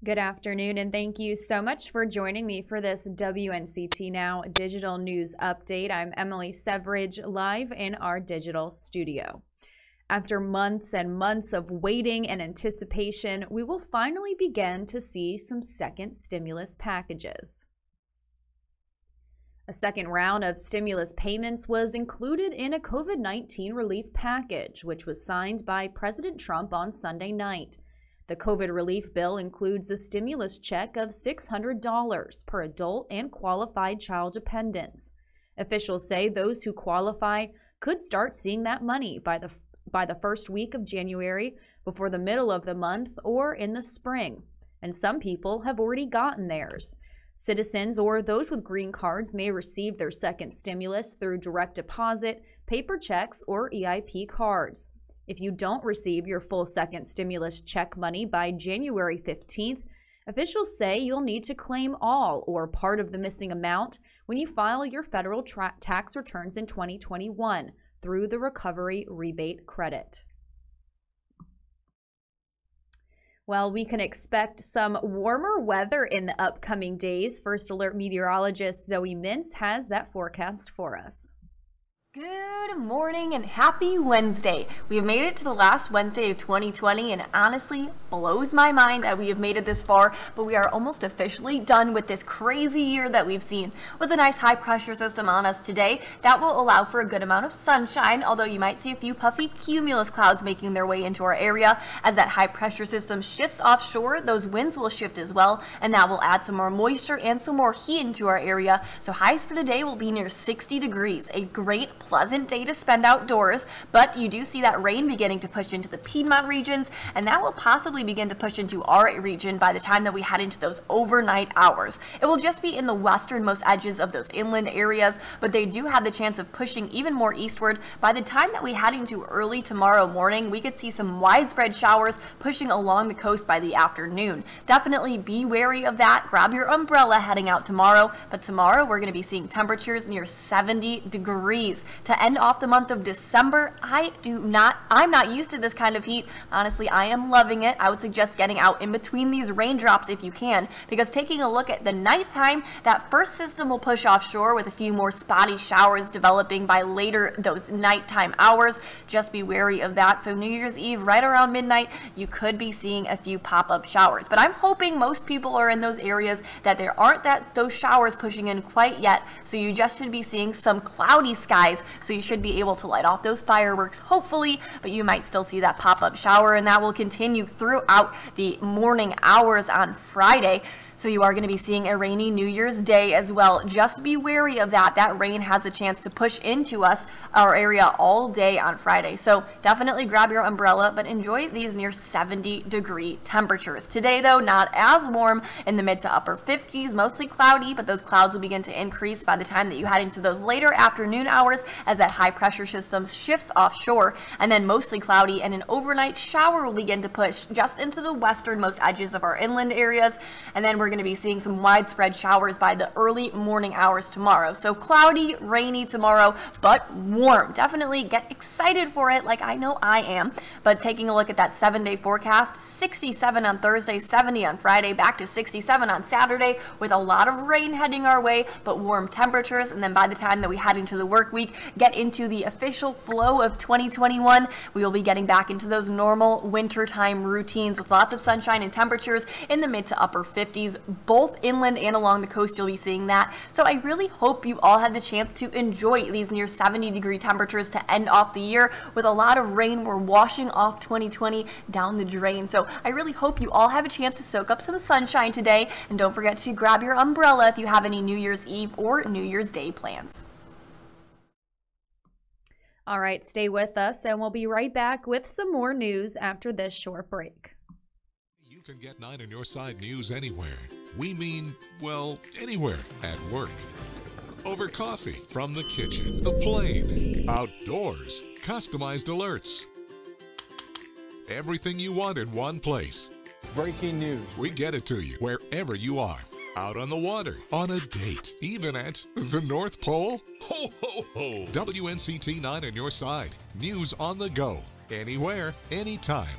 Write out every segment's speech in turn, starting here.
Good afternoon, and thank you so much for joining me for this WNCT Now Digital News Update. I'm Emily Severidge, live in our digital studio. After months and months of waiting and anticipation, we will finally begin to see some second stimulus packages. A second round of stimulus payments was included in a COVID-19 relief package, which was signed by President Trump on Sunday night. The COVID relief bill includes a stimulus check of $600 per adult and qualified child dependents. Officials say those who qualify could start seeing that money by the first week of January, before the middle of the month, or in the spring. And some people have already gotten theirs. Citizens or those with green cards may receive their second stimulus through direct deposit, paper checks, or EIP cards. If you don't receive your full second stimulus check money by January 15th, officials say you'll need to claim all or part of the missing amount when you file your federal tax returns in 2021 through the Recovery Rebate Credit. Well, we can expect some warmer weather in the upcoming days. First Alert meteorologist Zoe Mintz has that forecast for us. Good morning and happy Wednesday. We have made it to the last Wednesday of 2020, and it honestly blows my mind that we have made it this far, but we are almost officially done with this crazy year that we've seen. With a nice high pressure system on us today, that will allow for a good amount of sunshine, although you might see a few puffy cumulus clouds making their way into our area. As that high pressure system shifts offshore, those winds will shift as well, and that will add some more moisture and some more heat into our area. So highs for today will be near 60 degrees, a great pleasant day to spend outdoors, but you do see that rain beginning to push into the Piedmont regions, and that will possibly begin to push into our region by the time that we head into those overnight hours. It will just be in the westernmost edges of those inland areas, but they do have the chance of pushing even more eastward. By the time that we head into early tomorrow morning, we could see some widespread showers pushing along the coast by the afternoon. Definitely be wary of that. Grab your umbrella heading out tomorrow, but tomorrow we're going to be seeing temperatures near 70 degrees. To end off the month of December, I'm not used to this kind of heat. Honestly, I am loving it. I would suggest getting out in between these raindrops if you can, because taking a look at the nighttime, that first system will push offshore with a few more spotty showers developing by later those nighttime hours. Just be wary of that. So New Year's Eve, right around midnight, you could be seeing a few pop-up showers. But I'm hoping most people are in those areas that there aren't those showers pushing in quite yet. So you just should be seeing some cloudy skies. So you should be able to light off those fireworks, hopefully, but you might still see that pop-up shower, and that will continue throughout the morning hours on Friday. So you are going to be seeing a rainy New Year's Day as well. Just be wary of that. That rain has a chance to push into our area all day on Friday. So definitely grab your umbrella, but enjoy these near 70-degree temperatures. Today, though, not as warm, in the mid to upper 50s, mostly cloudy, but those clouds will begin to increase by the time that you head into those later afternoon hours as that high pressure system shifts offshore, and then mostly cloudy, and an overnight shower will begin to push just into the westernmost edges of our inland areas, and then we're going to be seeing some widespread showers by the early morning hours tomorrow. So cloudy, rainy tomorrow, but warm. Definitely get excited for it, like I know I am. But taking a look at that 7-day forecast, 67 on Thursday, 70 on Friday, back to 67 on Saturday, with a lot of rain heading our way, but warm temperatures. And then by the time that we head into the work week, get into the official flow of 2021, we will be getting back into those normal wintertime routines with lots of sunshine and temperatures in the mid to upper 50s. Both inland and along the coast, you'll be seeing that. So I really hope you all had the chance to enjoy these near 70-degree temperatures to end off the year. With a lot of rain, we're washing off 2020 down the drain. So I really hope you all have a chance to soak up some sunshine today. And don't forget to grab your umbrella if you have any New Year's Eve or New Year's Day plans. All right, stay with us, and we'll be right back with some more news after this short break. You can get 9 on Your Side news anywhere. We mean, well, anywhere at work. Over coffee, from the kitchen, the plane, outdoors, customized alerts. Everything you want in one place. Breaking news. We get it to you wherever you are. Out on the water, on a date, even at the North Pole. Ho, ho, ho. WNCT 9 on Your Side. News on the go. Anywhere, anytime.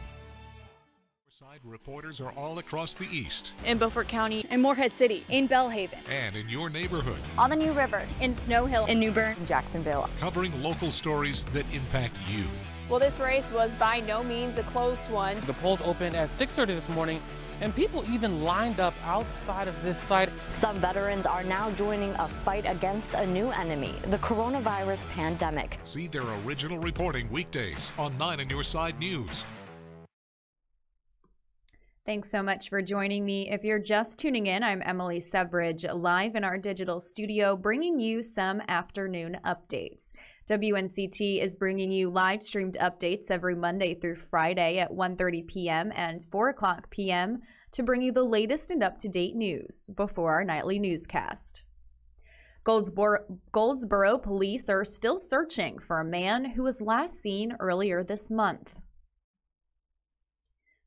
Reporters are all across the East. In Beaufort County, in Morehead City, in Bellhaven, And in your neighborhood. on the New River, in Snow Hill, in New Bern, in Jacksonville. Covering local stories that impact you. Well, this race was by no means a close one. The polls opened at 6:30 this morning, and people even lined up outside of this site. Some veterans are now joining a fight against a new enemy, the coronavirus pandemic. See their original reporting weekdays on 9 on Your Side News. Thanks so much for joining me. If you're just tuning in, I'm Emily Severidge, live in our digital studio, bringing you some afternoon updates. WNCT is bringing you live streamed updates every Monday through Friday at 1:30 p.m. and 4 o'clock p.m. to bring you the latest and up-to-date news before our nightly newscast. Goldsboro police are still searching for a man who was last seen earlier this month.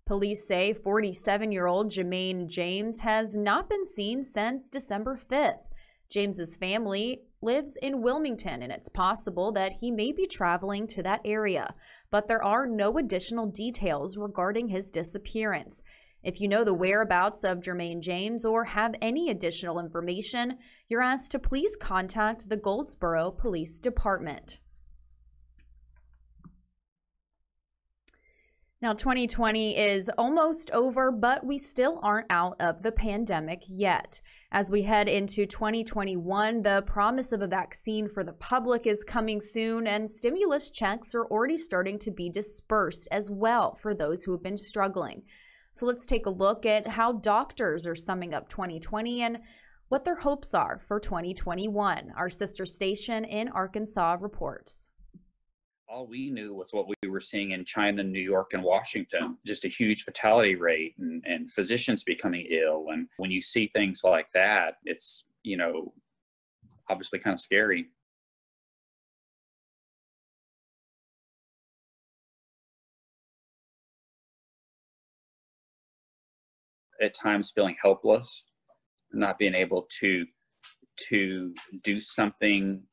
Police say 47-year-old Jermaine James has not been seen since December 5th. James's family lives in Wilmington, and it's possible that he may be traveling to that area, but there are no additional details regarding his disappearance. If you know the whereabouts of Jermaine James or have any additional information, you're asked to please contact the Goldsboro Police Department. Now, 2020 is almost over, but we still aren't out of the pandemic yet. As we head into 2021, the promise of a vaccine for the public is coming soon, and stimulus checks are already starting to be dispersed as well for those who have been struggling. So let's take a look at how doctors are summing up 2020 and what their hopes are for 2021. Our sister station in Arkansas reports. All we knew was what we were seeing in China, New York, and Washington, just a huge fatality rate and physicians becoming ill. And when you see things like that, it's, obviously kind of scary. At times feeling helpless, not being able to do something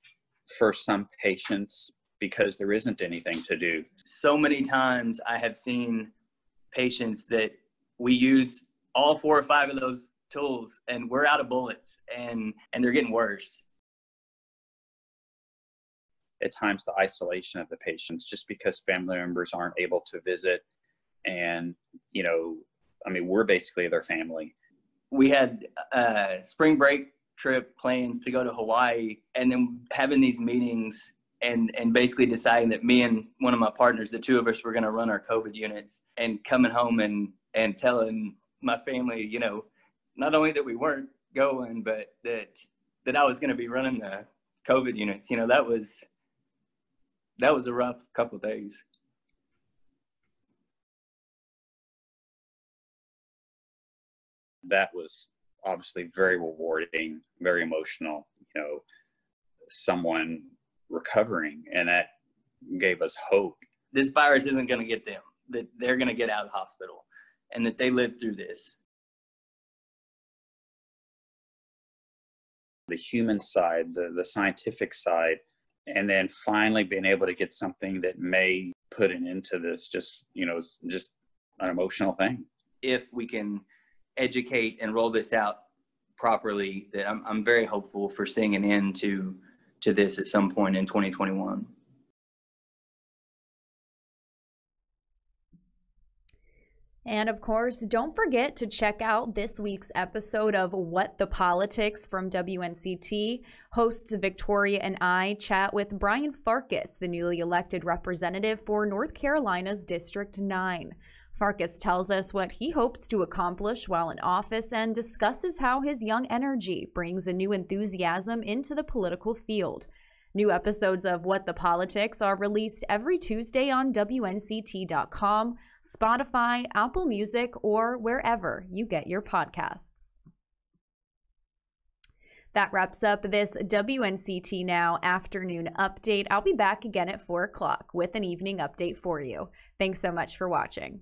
for some patients, because there isn't anything to do. So many times I have seen patients that we use all 4 or 5 of those tools and we're out of bullets and they're getting worse. At times the isolation of the patients, just because family members aren't able to visit, and we're basically their family. We had a spring break trip plans to go to Hawaii, and then having these meetings and basically deciding that me and one of my partners, the two of us, were going to run our COVID units, and coming home and telling my family, not only that we weren't going, but that I was going to be running the COVID units. That was a rough couple of days. That was obviously very rewarding, very emotional, someone recovering, and that gave us hope. This virus isn't going to get them, that they're going to get out of the hospital, and that they lived through this. The human side, the scientific side, and then finally being able to get something that may put an end to this, just an emotional thing. If we can educate and roll this out properly, that I'm very hopeful for seeing an end to this at some point in 2021. And of course, don't forget to check out this week's episode of What the Politics from WNCT. Hosts Victoria and I chat with Brian Farkas, the newly elected representative for North Carolina's District 9. Farkas tells us what he hopes to accomplish while in office and discusses how his young energy brings a new enthusiasm into the political field. New episodes of What the Politics are released every Tuesday on WNCT.com, Spotify, Apple Music, or wherever you get your podcasts. That wraps up this WNCT Now Afternoon update. I'll be back again at 4 o'clock with an evening update for you. Thanks so much for watching.